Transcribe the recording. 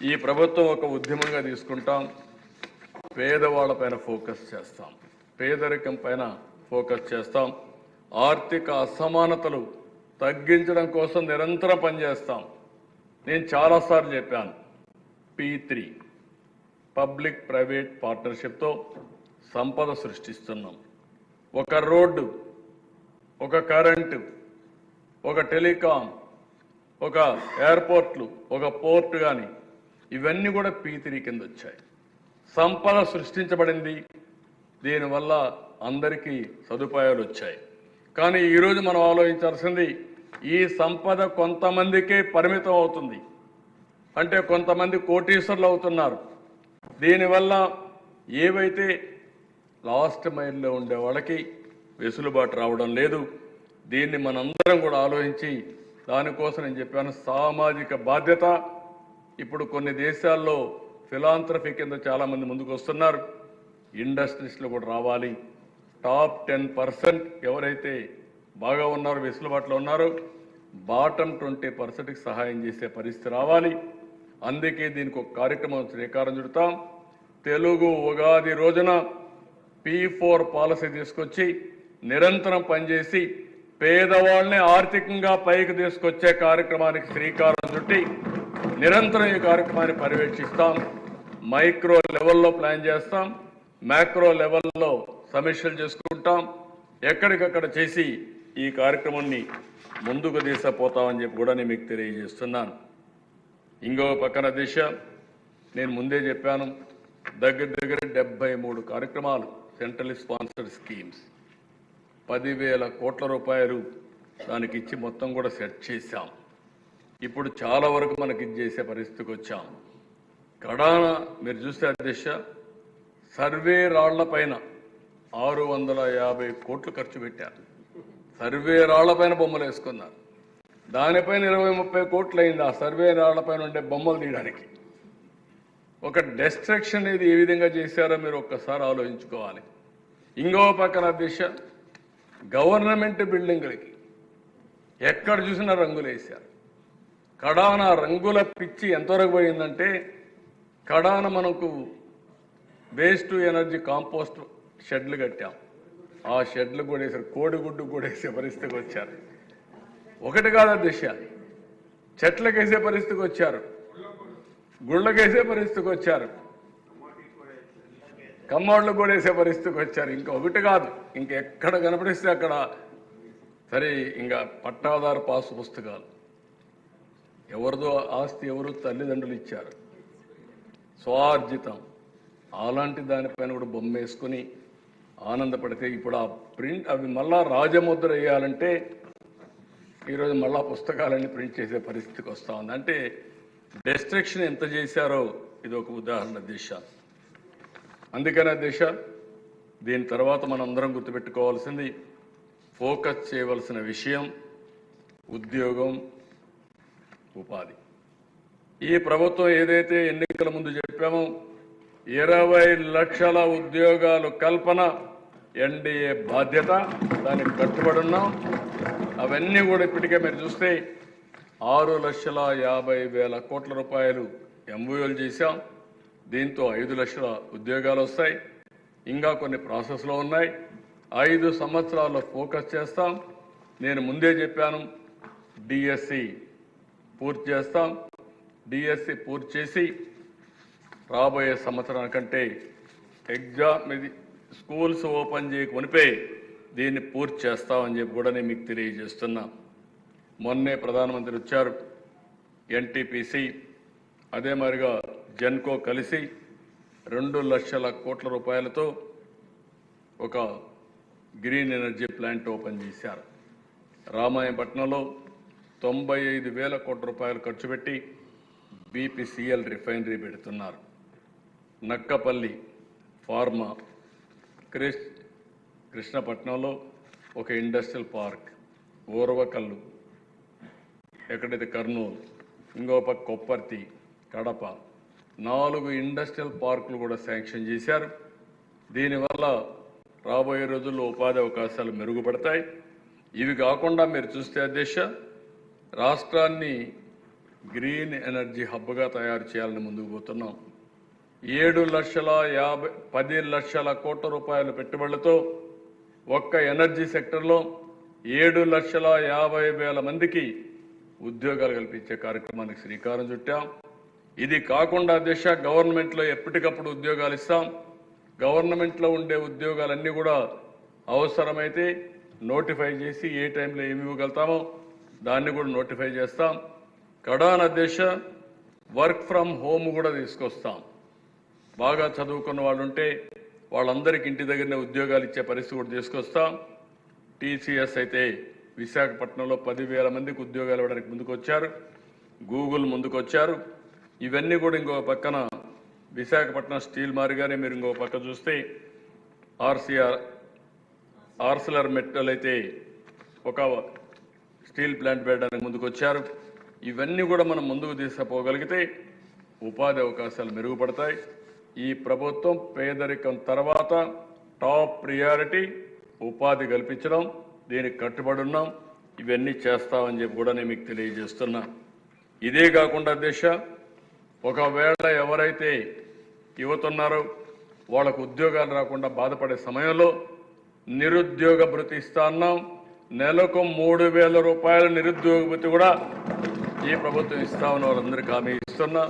ఈ ప్రభుత్వం ఒక ఉద్యమంగా తీసుకుంటాం. పేదవాళ్లపైన ఫోకస్ చేస్తాం, పేదరికం పైన ఫోకస్ చేస్తాం, ఆర్థిక అసమానతలు తగ్గించడం కోసం నిరంతరం పనిచేస్తాం. నేను చాలాసార్లు చెప్పాను, P3 పబ్లిక్ ప్రైవేట్ పార్ట్నర్షిప్తో సంపద సృష్టిస్తున్నాం. ఒక రోడ్డు, ఒక కరెంటు, ఒక టెలికాం, ఒక ఎయిర్పోర్ట్లు, ఒక పోర్ట్ కానీ ఇవన్నీ కూడా P3 కింద వచ్చాయి. సంపద సృష్టించబడింది, దీనివల్ల అందరికీ సదుపాయాలు వచ్చాయి. కానీ ఈరోజు మనం ఆలోచించాల్సింది, ఈ సంపద కొంతమందికే పరిమితం అవుతుంది. అంటే కొంతమంది కోటీశ్వరులు అవుతున్నారు. దీనివల్ల ఏవైతే లాస్ట్ మైల్లో ఉండే వాళ్ళకి వెసులుబాటు రావడం లేదు. దీన్ని మనందరం కూడా ఆలోచించి దానికోసం నేను చెప్పాను, సామాజిక బాధ్యత. ఇప్పుడు కొన్ని దేశాల్లో ఫిలాంథ్రఫీ కింద చాలామంది ముందుకు వస్తున్నారు. ఇండస్ట్రీస్లో కూడా రావాలి. టాప్ 10% ఎవరైతే బాగా ఉన్నారో, వెసులుబాటులో ఉన్నారో, బాటమ్ 20%కి సహాయం చేసే పరిస్థితి రావాలి. అందుకే దీనికి ఒక కార్యక్రమం శ్రీకారం చుడతాం. తెలుగు ఉగాది రోజున P4 పాలసీ తీసుకొచ్చి నిరంతరం పనిచేసి పేదవాళ్ళని ఆర్థికంగా పైకి తీసుకొచ్చే కార్యక్రమానికి శ్రీకారం చుట్టి నిరంతరం ఈ కార్యక్రమాన్ని పర్యవేక్షిస్తాం. మైక్రో లెవెల్లో ప్లాన్ చేస్తాం, మ్యాక్రో లెవెల్లో సమీక్షలు చేసుకుంటాం. ఎక్కడికక్కడ చేసి ఈ కార్యక్రమాన్ని ముందుకు తీసుకుపోతామని చెప్పి కూడా నేను మీకు తెలియజేస్తున్నాను. ఇంకో పక్కన దిశ, నేను ముందే చెప్పాను, దగ్గర 73 కార్యక్రమాలు, సెంట్రల్ స్పాన్సర్డ్ స్కీమ్స్, 10,000 కోట్ల రూపాయలు దానికి ఇచ్చి మొత్తం కూడా సెట్ చేశాం. ఇప్పుడు చాలా వరకు మనకి ఇది చేసే పరిస్థితికి వచ్చాం. కడాన మీరు చూస్తే అధ్యక్ష, సర్వే రాళ్ల పైన 650 కోట్లు ఖర్చు పెట్టారు. సర్వే రాళ్ల పైన బొమ్మలు వేసుకున్నారు. దానిపైన 20-30 కోట్లు అయింది ఆ సర్వే రాళ్ల పైన ఉండే బొమ్మలు తీయడానికి. ఒక డెస్ట్రక్షన్ అనేది ఏ విధంగా చేశారో మీరు ఒక్కసారి ఆలోచించుకోవాలి. ఇంకో పక్కన దిశ, గవర్నమెంట్ బిల్డింగ్లకి ఎక్కడ చూసినా రంగులు వేశారు. కడాన రంగుల పిచ్చి ఎంతవరకు పోయిందంటే, కడాన మనకు వేస్ట్ ఎనర్జీ కాంపోస్ట్ షెడ్లు కట్టాం. ఆ షెడ్లు కూడా వేసారు, కోడిగుడ్డు కూడా వేసే పరిస్థితికి వచ్చారు. ఒకటి కాదు దిశ, చెట్లకు వేసే పరిస్థితికి వచ్చారు, గుళ్ళకేసే పరిస్థితికి వచ్చారు, కమ్మోళ్ళు కూడా వేసే పరిస్థితికి వచ్చారు. ఇంకా ఒకటి కాదు, ఇంకెక్కడ కనపడిస్తే అక్కడ సరే. ఇంకా పట్టాదారు పాసు పుస్తకాలు, ఎవరిదో ఆస్తి ఎవరు తల్లిదండ్రులు ఇచ్చారు, స్వార్జితం, అలాంటి దానిపైన కూడా బొమ్మ వేసుకుని ఆనందపడితే ఇప్పుడు ఆ ప్రింట్ అవి మళ్ళా రాజముద్ర వేయాలంటే ఈరోజు మళ్ళా పుస్తకాలన్నీ ప్రింట్ చేసే పరిస్థితికి వస్తూ ఉంది. అంటే డెస్ట్రక్షన్ ఎంత చేశారో ఇది ఒక ఉదాహరణ దిశ. అందుకనే దిశ, దీని తర్వాత మనం అందరం గుర్తుపెట్టుకోవాల్సింది, ఫోకస్ చేయవలసిన విషయం ఉద్యోగం, ఉపాధి. ఈ ప్రభుత్వం ఏదైతే ఎన్నికల ముందు చెప్పామో 20 లక్షల ఉద్యోగాలు కల్పన ఎన్డీఏ బాధ్యత, దానికి కట్టుబడి ఉన్నాం. అవన్నీ కూడా ఇప్పటికే మీరు చూస్తే 6,50,000 కోట్ల రూపాయలు MOUలు చేశాం. దీంతో 5 లక్షల ఉద్యోగాలు వస్తాయి. ఇంకా కొన్ని ప్రాసెస్లో ఉన్నాయి. 5 సంవత్సరాల్లో ఫోకస్ చేస్తాం. నేను ముందే చెప్పాను, డిఎస్సి పూర్తి చేస్తాం. డిఎస్సి పూర్తి చేసి రాబోయే సంవత్సరానికంటే ఎగ్జామ్ ఇది స్కూల్స్ ఓపెన్ చేయకొనిపే దీన్ని పూర్తి చేస్తామని చెప్పి కూడా నేను మీకు తెలియజేస్తున్నా. మొన్నే ప్రధానమంత్రి వచ్చారు, ఎన్టీపీసీ అదే మరిగా జెన్కో కలిసి 2 లక్షల కోట్ల రూపాయలతో ఒక గ్రీన్ ఎనర్జీ ప్లాంట్ ఓపెన్ చేశారు. రామాయపట్నంలో 95,000 కోట్ల రూపాయలు ఖర్చు పెట్టి BPCL రిఫైనరీ పెడుతున్నారు. నక్కపల్లి ఫార్మా, కృష్ణపట్నంలో ఒక ఇండస్ట్రియల్ పార్క్, ఓర్వకల్లు ఎక్కడైతే కర్నూలు, ఇంకో పక్క కొప్పర్తి, కడప, 4 ఇండస్ట్రియల్ పార్కులు కూడా శాంక్షన్ చేశారు. దీనివల్ల రాబోయే రోజుల్లో ఉపాధి అవకాశాలు మెరుగుపడతాయి. ఇవి కాకుండా మీరు చూస్తే అధ్యక్ష, రాష్ట్రాన్ని గ్రీన్ ఎనర్జీ హబ్గా తయారు చేయాలని ముందుకు పోతున్నాం. 10 లక్షల కోట్ల రూపాయల పెట్టుబడులతో ఒక్క ఎనర్జీ సెక్టర్లో 7,50,000 మందికి ఉద్యోగాలు కల్పించే కార్యక్రమానికి శ్రీకారం చుట్టాం. ఇది కాకుండా గవర్నమెంట్లో ఎప్పటికప్పుడు ఉద్యోగాలు ఇస్తాం. గవర్నమెంట్లో ఉండే ఉద్యోగాలన్నీ కూడా అవసరమైతే నోటిఫై చేసి ఏ టైంలో ఏమి ఇవ్వగలుగుతామో దాన్ని కూడా నోటిఫై చేస్తాం. కడాన వర్క్ ఫ్రమ్ హోమ్ కూడా తీసుకొస్తాం. బాగా చదువుకున్న వాళ్ళు ఉంటే వాళ్ళందరికీ ఇంటి దగ్గరనే ఉద్యోగాలు ఇచ్చే పరిస్థితి కూడా తీసుకొస్తాం. టీసీఎస్ అయితే విశాఖపట్నంలో 10,000 మందికి ఉద్యోగాలు ఇవ్వడానికి ముందుకొచ్చారు. గూగుల్ ముందుకొచ్చారు. ఇవన్నీ కూడా ఇంకో పక్కన విశాఖపట్నం స్టీల్ మారిగానే మీరు ఇంకో పక్క చూస్తే ఆర్సిలర్ మెటల్ అయితే ఒక స్టీల్ ప్లాంట్ పెట్టడానికి ముందుకొచ్చారు. ఇవన్నీ కూడా మనం ముందుకు తీసుకుపోగలిగితే ఉపాధి అవకాశాలు మెరుగుపడతాయి. ఈ ప్రభుత్వం పేదరికం తర్వాత టాప్ ప్రియారిటీ ఉపాధి కల్పించడం, దీనికి కట్టుబడి ఉన్నాం. ఇవన్నీ చేస్తామని చెప్పి కూడా నేను మీకు తెలియజేస్తున్నా. ఇదే కాకుండా ఒకవేళ ఎవరైతే యువతున్నారో వాళ్ళకు ఉద్యోగాలు రాకుండా బాధపడే సమయంలో నిరుద్యోగ భృతి ఇస్తా ఉన్నాం. నెలకు 3,000 రూపాయల నిరుద్యోగ భృతి కూడా ఈ ప్రభుత్వం ఇస్తామని వాళ్ళందరికీ హామీ ఇస్తున్నా.